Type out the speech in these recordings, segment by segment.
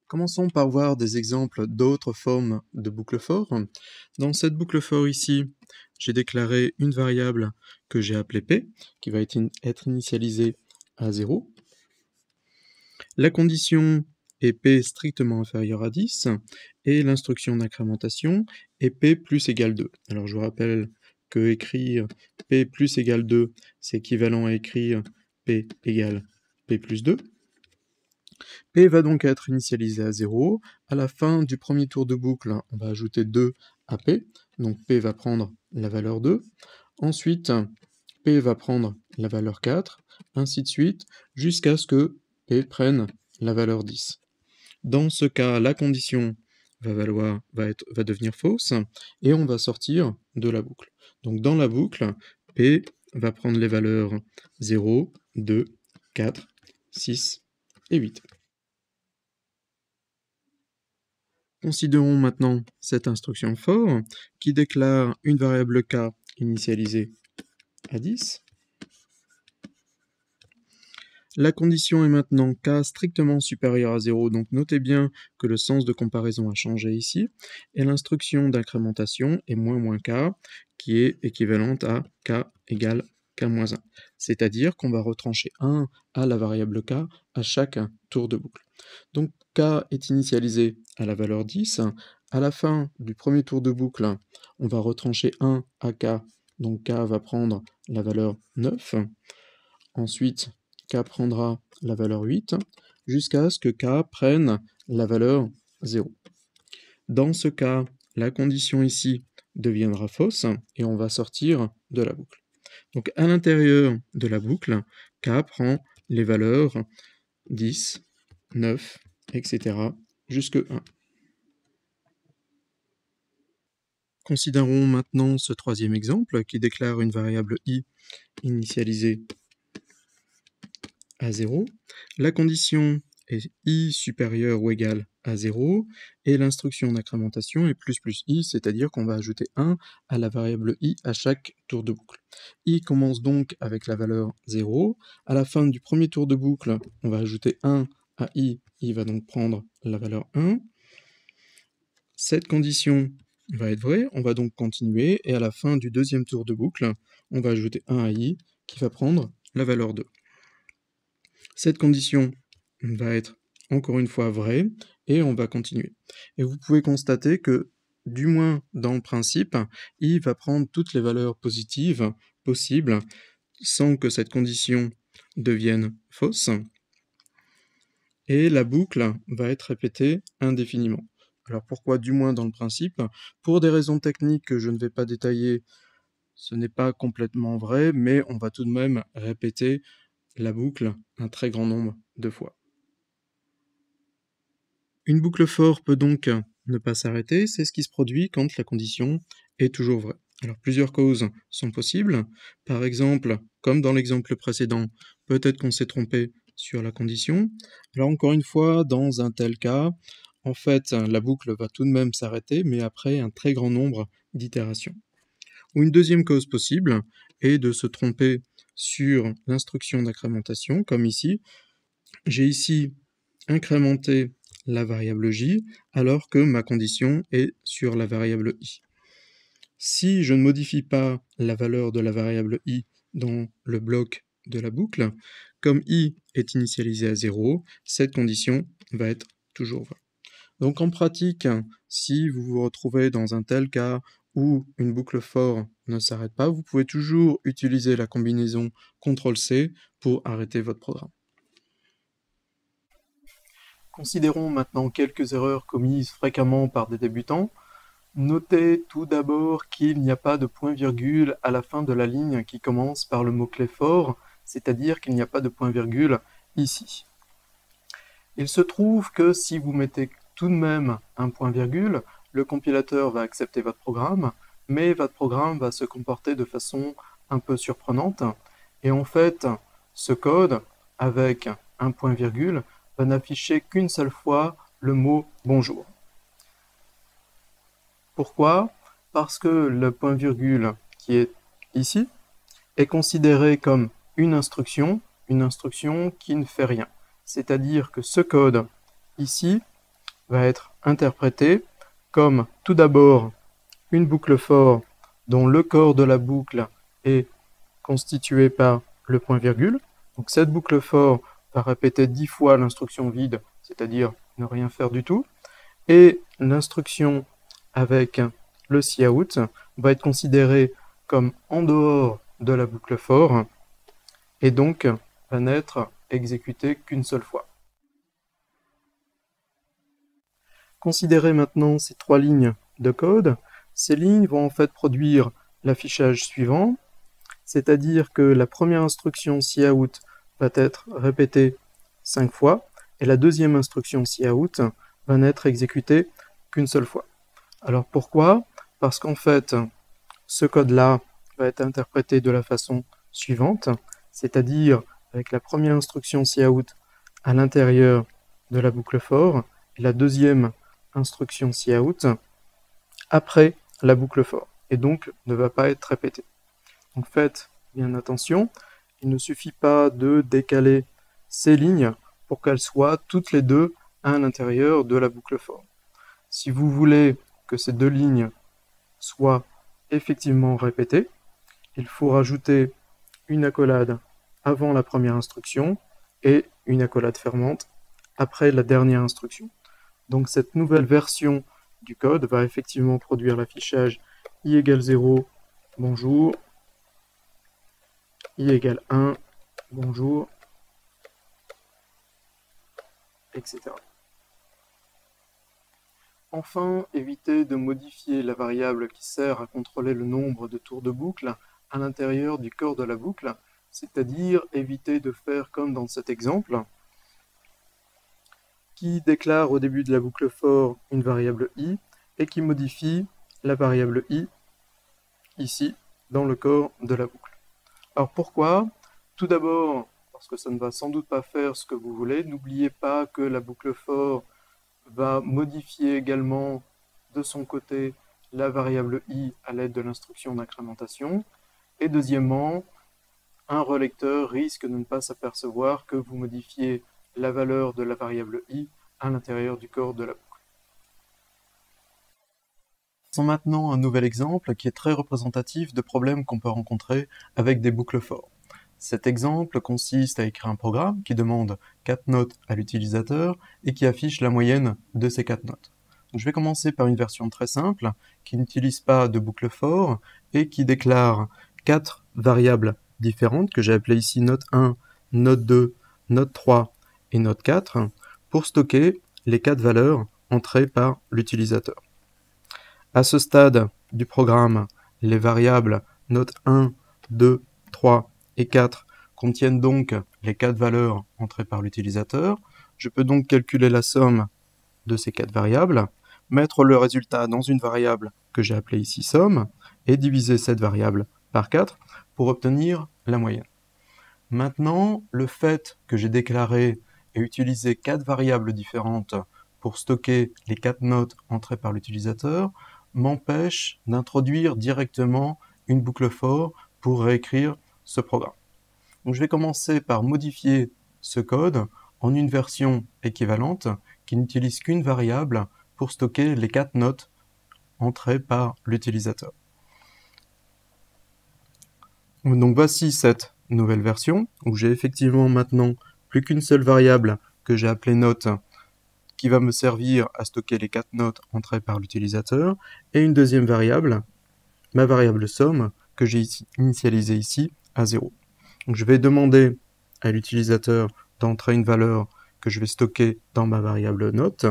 Commençons par voir des exemples d'autres formes de boucles for. Dans cette boucle for ici, j'ai déclaré une variable que j'ai appelée p, qui va être initialisée à 0. La condition est p strictement inférieur à 10, et l'instruction d'incrémentation est p plus égale 2. Alors je vous rappelle que écrire p plus égale 2, c'est équivalent à écrire p égale p plus 2. P va donc être initialisé à 0. À la fin du premier tour de boucle, on va ajouter 2 à P. Donc P va prendre la valeur 2. Ensuite, P va prendre la valeur 4, ainsi de suite, jusqu'à ce que P prenne la valeur 10. Dans ce cas, la condition va devenir fausse, et on va sortir de la boucle. Donc dans la boucle, P va prendre les valeurs 0, 2, 4, 6 et 8. Considérons maintenant cette instruction for qui déclare une variable k initialisée à 10. La condition est maintenant k strictement supérieur à 0, donc notez bien que le sens de comparaison a changé ici, et l'instruction d'incrémentation est moins k, qui est équivalente à k égale k-1, c'est-à-dire qu'on va retrancher 1 à la variable k à chaque tour de boucle. Donc k est initialisé à la valeur 10, à la fin du premier tour de boucle, on va retrancher 1 à k, donc k va prendre la valeur 9, ensuite k prendra la valeur 8, jusqu'à ce que k prenne la valeur 0. Dans ce cas, la condition ici deviendra fausse, et on va sortir de la boucle. Donc à l'intérieur de la boucle, k prend les valeurs 10, 9, etc. jusque 1. Considérons maintenant ce troisième exemple qui déclare une variable i initialisée à 0. La condition est i supérieur ou égal à 0, et l'instruction d'incrémentation est plus i, c'est-à-dire qu'on va ajouter 1 à la variable i à chaque tour de boucle. I commence donc avec la valeur 0. À la fin du premier tour de boucle, on va ajouter 1 à i va donc prendre la valeur 1. Cette condition va être vraie, on va donc continuer, et à la fin du deuxième tour de boucle, on va ajouter 1 à i qui va prendre la valeur 2. Cette condition va être encore une fois vraie, et on va continuer. Et vous pouvez constater que, du moins dans le principe, i va prendre toutes les valeurs positives possibles, sans que cette condition devienne fausse, et la boucle va être répétée indéfiniment. Alors pourquoi du moins dans le principe? Pour des raisons techniques que je ne vais pas détailler, ce n'est pas complètement vrai, mais on va tout de même répéter la boucle un très grand nombre de fois. Une boucle for peut donc ne pas s'arrêter, c'est ce qui se produit quand la condition est toujours vraie. Alors plusieurs causes sont possibles. Par exemple, comme dans l'exemple précédent, peut-être qu'on s'est trompé sur la condition. Alors encore une fois, dans un tel cas, en fait, la boucle va tout de même s'arrêter, mais après un très grand nombre d'itérations. Ou une deuxième cause possible est de se tromper sur l'instruction d'incrémentation, comme ici. J'ai ici incrémenté la variable j, alors que ma condition est sur la variable i. Si je ne modifie pas la valeur de la variable i dans le bloc de la boucle, comme i est initialisé à 0, cette condition va être toujours vraie. Donc en pratique, si vous vous retrouvez dans un tel cas où une boucle for ne s'arrête pas, vous pouvez toujours utiliser la combinaison CTRL-C pour arrêter votre programme. Considérons maintenant quelques erreurs commises fréquemment par des débutants. Notez tout d'abord qu'il n'y a pas de point-virgule à la fin de la ligne qui commence par le mot-clé for, c'est-à-dire qu'il n'y a pas de point-virgule ici. Il se trouve que si vous mettez tout de même un point-virgule, le compilateur va accepter votre programme, mais votre programme va se comporter de façon un peu surprenante. Et en fait, ce code, avec un point-virgule, va n'afficher qu'une seule fois le mot « bonjour ». Pourquoi? Parce que le point-virgule qui est ici est considéré comme une instruction qui ne fait rien. C'est-à-dire que ce code ici va être interprétée comme tout d'abord une boucle for dont le corps de la boucle est constitué par le point virgule. Donc cette boucle for va répéter 10 fois l'instruction vide, c'est-à-dire ne rien faire du tout, et l'instruction avec le cout va être considérée comme en dehors de la boucle for, et donc va n'être exécutée qu'une seule fois. Considérez maintenant ces 3 lignes de code. Ces lignes vont en fait produire l'affichage suivant, c'est-à-dire que la première instruction cout va être répétée 5 fois, et la deuxième instruction cout va n'être exécutée qu'une seule fois. Alors pourquoi? Parce qu'en fait, ce code-là va être interprété de la façon suivante, c'est-à-dire avec la première instruction cout à l'intérieur de la boucle for, et la deuxième instruction cout après la boucle for, et donc ne va pas être répétée. Donc faites bien attention, il ne suffit pas de décaler ces lignes pour qu'elles soient toutes les deux à l'intérieur de la boucle for. Si vous voulez que ces deux lignes soient effectivement répétées, il faut rajouter une accolade avant la première instruction et une accolade fermante après la dernière instruction. Donc cette nouvelle version du code va effectivement produire l'affichage i égale 0, bonjour, i égale 1, bonjour, etc. Enfin, évitez de modifier la variable qui sert à contrôler le nombre de tours de boucle à l'intérieur du corps de la boucle, c'est-à-dire évitez de faire comme dans cet exemple, qui déclare au début de la boucle for une variable i et qui modifie la variable i ici dans le corps de la boucle. Alors pourquoi? Tout d'abord, parce que ça ne va sans doute pas faire ce que vous voulez. N'oubliez pas que la boucle for va modifier également de son côté la variable i à l'aide de l'instruction d'incrémentation. Et deuxièmement, un relecteur risque de ne pas s'apercevoir que vous modifiez la valeur de la variable i à l'intérieur du corps de la boucle. Passons maintenant à un nouvel exemple qui est très représentatif de problèmes qu'on peut rencontrer avec des boucles for. Cet exemple consiste à écrire un programme qui demande 4 notes à l'utilisateur et qui affiche la moyenne de ces 4 notes. Donc, je vais commencer par une version très simple qui n'utilise pas de boucle for et qui déclare 4 variables différentes que j'ai appelées ici note 1, note 2, note 3 et note 4 pour stocker les 4 valeurs entrées par l'utilisateur. À ce stade du programme, les variables note 1, 2, 3 et 4 contiennent donc les 4 valeurs entrées par l'utilisateur. Je peux donc calculer la somme de ces 4 variables, mettre le résultat dans une variable que j'ai appelée ici somme, et diviser cette variable par 4 pour obtenir la moyenne. Maintenant, le fait que j'ai déclaré et utilisé 4 variables différentes pour stocker les 4 notes entrées par l'utilisateur m'empêche d'introduire directement une boucle for pour réécrire ce programme. Donc je vais commencer par modifier ce code en une version équivalente qui n'utilise qu'une variable pour stocker les 4 notes entrées par l'utilisateur. Donc voici cette nouvelle version où j'ai effectivement maintenant plus qu'une seule variable que j'ai appelée note qui va me servir à stocker les 4 notes entrées par l'utilisateur, et une deuxième variable, ma variable somme, que j'ai initialisée ici à 0. Donc je vais demander à l'utilisateur d'entrer une valeur que je vais stocker dans ma variable note,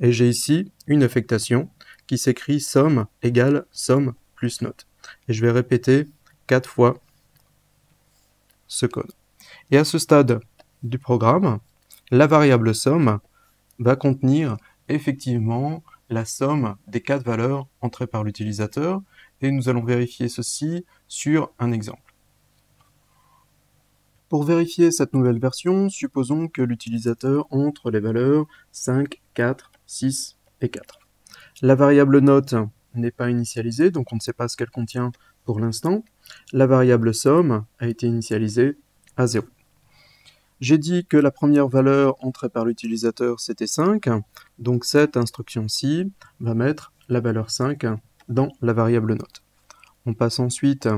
et j'ai ici une affectation qui s'écrit somme égale somme plus note. Et je vais répéter 4 fois ce code. Et à ce stade du programme, la variable somme va contenir effectivement la somme des 4 valeurs entrées par l'utilisateur, et nous allons vérifier ceci sur un exemple. Pour vérifier cette nouvelle version, supposons que l'utilisateur entre les valeurs 5, 4, 6 et 4. La variable note n'est pas initialisée, donc on ne sait pas ce qu'elle contient pour l'instant. La variable somme a été initialisée à 0. J'ai dit que la première valeur entrée par l'utilisateur, c'était 5. Donc cette instruction-ci va mettre la valeur 5 dans la variable note. On passe ensuite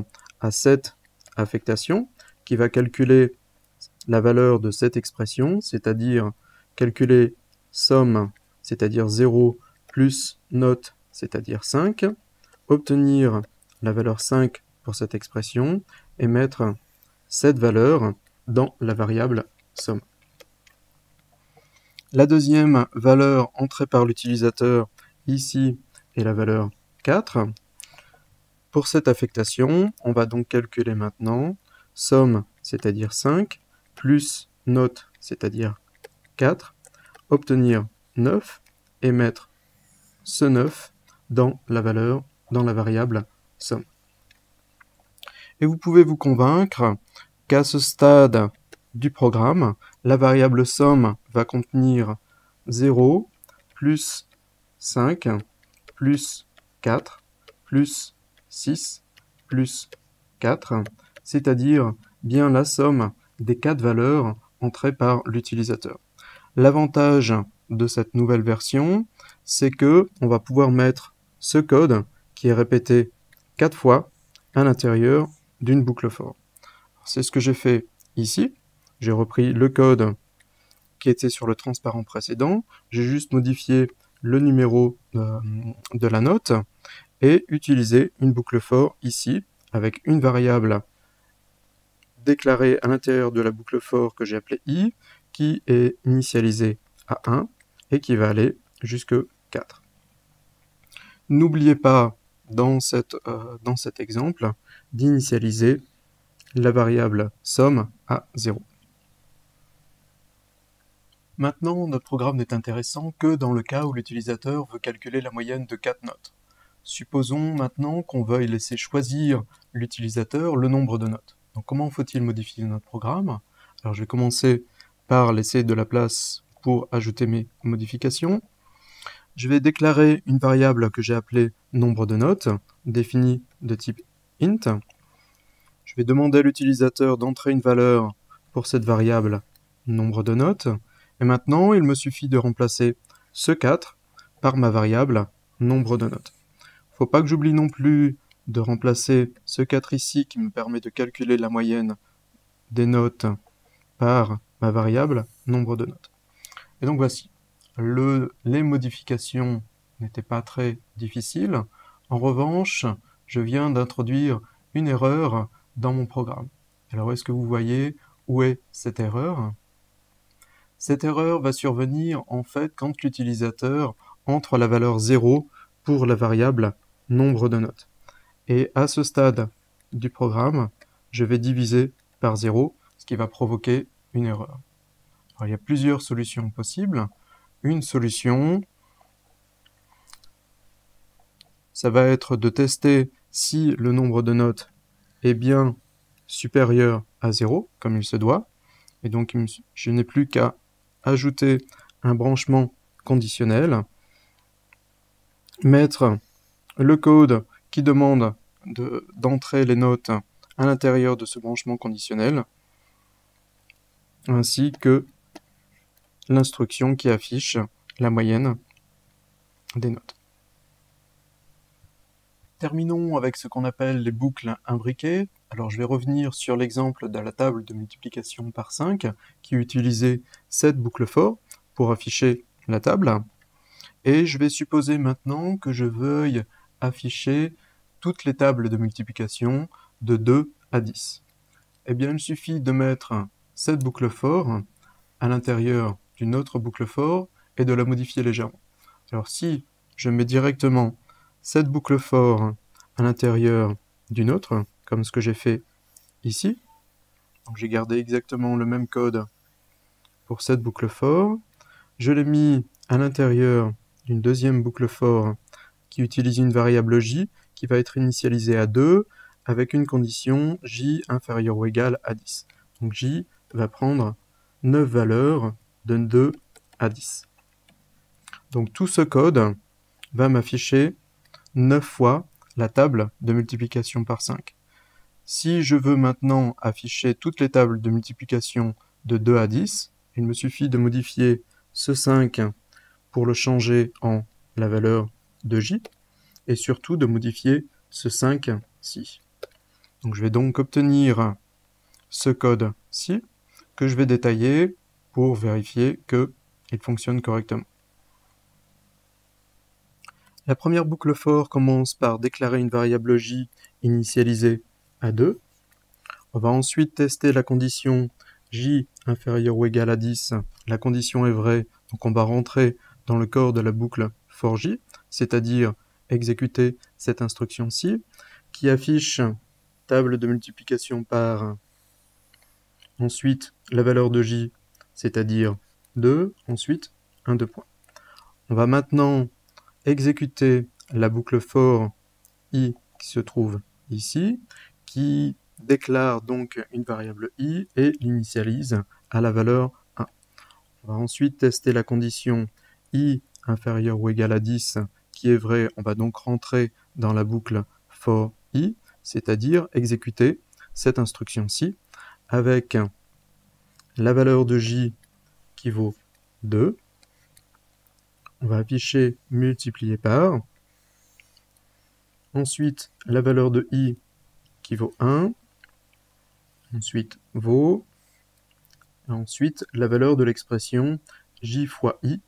à cette affectation qui va calculer la valeur de cette expression, c'est-à-dire calculer somme, c'est-à-dire 0, plus note, c'est-à-dire 5, obtenir la valeur 5 pour cette expression et mettre cette valeur dans la variable somme. La deuxième valeur entrée par l'utilisateur ici est la valeur 4. Pour cette affectation, on va donc calculer maintenant somme, c'est-à-dire 5, plus note, c'est-à-dire 4, obtenir 9 et mettre ce 9 dans la variable somme. Et vous pouvez vous convaincre qu'à ce stade du programme, la variable somme va contenir 0, plus 5, plus 4, plus 6, plus 4, c'est-à-dire bien la somme des 4 valeurs entrées par l'utilisateur. L'avantage de cette nouvelle version, c'est que on va pouvoir mettre ce code qui est répété 4 fois à l'intérieur d'une boucle for. C'est ce que j'ai fait ici. J'ai repris le code qui était sur le transparent précédent. J'ai juste modifié le numéro de la note et utilisé une boucle for ici avec une variable déclarée à l'intérieur de la boucle for que j'ai appelée i qui est initialisée à 1 et qui va aller jusque 4. N'oubliez pas dans cet exemple d'initialiser la variable somme à 0. Maintenant, notre programme n'est intéressant que dans le cas où l'utilisateur veut calculer la moyenne de 4 notes. Supposons maintenant qu'on veuille laisser choisir l'utilisateur le nombre de notes. Donc comment faut-il modifier notre programme? Alors je vais commencer par laisser de la place pour ajouter mes modifications. Je vais déclarer une variable que j'ai appelée nombre de notes, définie de type int. Je vais demander à l'utilisateur d'entrer une valeur pour cette variable nombre de notes. Et maintenant, il me suffit de remplacer ce 4 par ma variable nombre de notes. Il ne faut pas que j'oublie non plus de remplacer ce 4 ici qui me permet de calculer la moyenne des notes par ma variable nombre de notes. Et donc voici, les modifications n'étaient pas très difficiles. En revanche, je viens d'introduire une erreur dans mon programme. Alors est-ce que vous voyez où est cette erreur? Cette erreur va survenir en fait quand l'utilisateur entre la valeur 0 pour la variable nombre de notes. Et à ce stade du programme, je vais diviser par 0, ce qui va provoquer une erreur. Alors, il y a plusieurs solutions possibles. Une solution, ça va être de tester si le nombre de notes est bien supérieur à 0, comme il se doit. Et donc, je n'ai plus qu'à ajouter un branchement conditionnel, mettre le code qui demande d'entrer les notes à l'intérieur de ce branchement conditionnel, ainsi que l'instruction qui affiche la moyenne des notes. Terminons avec ce qu'on appelle les boucles imbriquées. Alors je vais revenir sur l'exemple de la table de multiplication par 5 qui utilisait cette boucle for pour afficher la table. Et je vais supposer maintenant que je veuille afficher toutes les tables de multiplication de 2 à 10. Eh bien, il suffit de mettre cette boucle for à l'intérieur d'une autre boucle for et de la modifier légèrement. Alors si je mets directement cette boucle for à l'intérieur d'une autre, comme ce que j'ai fait ici, donc j'ai gardé exactement le même code pour cette boucle for, je l'ai mis à l'intérieur d'une deuxième boucle for qui utilise une variable j qui va être initialisée à 2 avec une condition j inférieur ou égal à 10. Donc j va prendre 9 valeurs de 2 à 10. Donc tout ce code va m'afficher 9 fois la table de multiplication par 5. Si je veux maintenant afficher toutes les tables de multiplication de 2 à 10. Il me suffit de modifier ce 5 pour le changer en la valeur de j, et surtout de modifier ce 5-ci. Donc je vais donc obtenir ce code-ci, que je vais détailler pour vérifier qu'il fonctionne correctement. La première boucle for commence par déclarer une variable j initialisée à 2. On va ensuite tester la condition j inférieur ou égal à 10. La condition est vraie, donc on va rentrer dans le corps de la boucle for j, c'est-à-dire exécuter cette instruction-ci, qui affiche table de multiplication par, ensuite la valeur de j, c'est-à-dire 2, ensuite un 2 points. On va maintenant exécuter la boucle for i qui se trouve ici, qui déclare donc une variable i et l'initialise à la valeur 1. On va ensuite tester la condition i inférieur ou égal à 10 qui est vraie. On va donc rentrer dans la boucle for i, c'est-à-dire exécuter cette instruction-ci avec la valeur de j qui vaut 2. On va afficher multiplié par. Ensuite, la valeur de i qui vaut 1. Ensuite, vaut. Et ensuite, la valeur de l'expression j fois i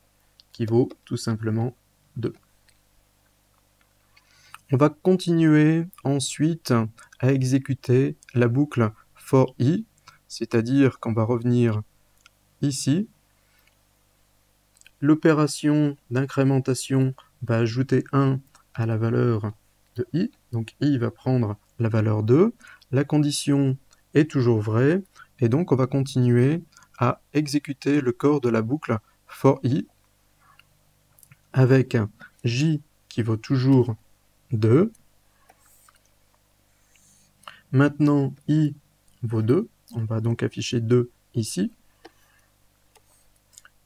qui vaut tout simplement 2. On va continuer ensuite à exécuter la boucle for i, c'est-à-dire qu'on va revenir ici. L'opération d'incrémentation va ajouter 1 à la valeur de i, donc i va prendre la valeur 2. La condition est toujours vraie, et donc on va continuer à exécuter le corps de la boucle for i avec j qui vaut toujours 2. Maintenant, i vaut 2. On va donc afficher 2 ici.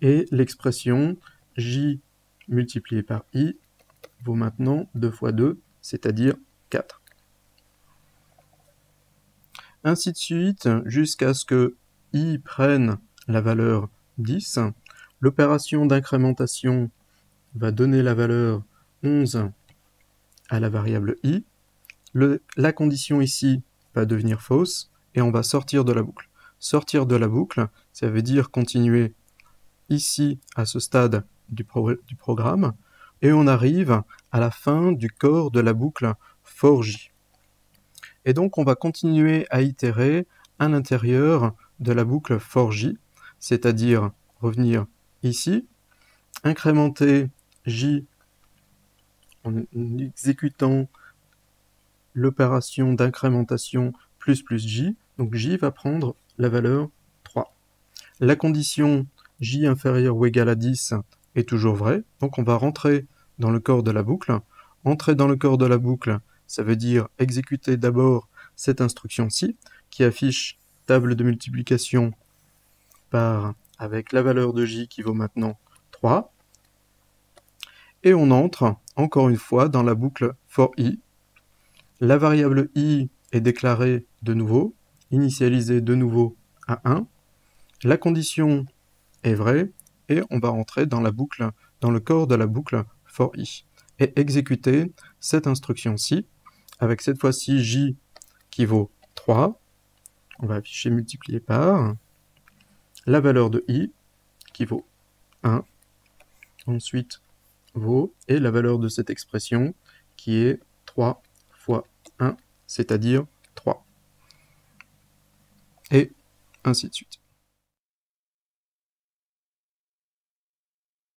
Et l'expression j multiplié par i vaut maintenant 2 fois 2, c'est-à-dire 4. Ainsi de suite, jusqu'à ce que i prenne la valeur 10. L'opération d'incrémentation va donner la valeur 11 à la variable i. La condition ici va devenir fausse et on va sortir de la boucle. Sortir de la boucle, ça veut dire continuer ici à ce stade du programme et on arrive à la fin du corps de la boucle for j. Et donc on va continuer à itérer à l'intérieur de la boucle for j, c'est-à-dire revenir ici, incrémenter j en exécutant l'opération d'incrémentation plus j, donc j va prendre la valeur 3. La condition j inférieur ou égal à 10 est toujours vraie, donc on va rentrer dans le corps de la boucle. Entrer dans le corps de la boucle, ça veut dire exécuter d'abord cette instruction-ci, qui affiche table de multiplication par, avec la valeur de j qui vaut maintenant 3. Et on entre, encore une fois, dans la boucle for i. La variable i est déclarée de nouveau, initialisée de nouveau à 1. La condition est vraie, et on va rentrer dans la boucle, dans le corps de la boucle for i, et exécuter cette instruction-ci, avec cette fois-ci j qui vaut 3. On va afficher multiplié par la valeur de i qui vaut 1. Ensuite, vaut, et la valeur de cette expression qui est 3 fois 1, c'est-à-dire 3. Et ainsi de suite.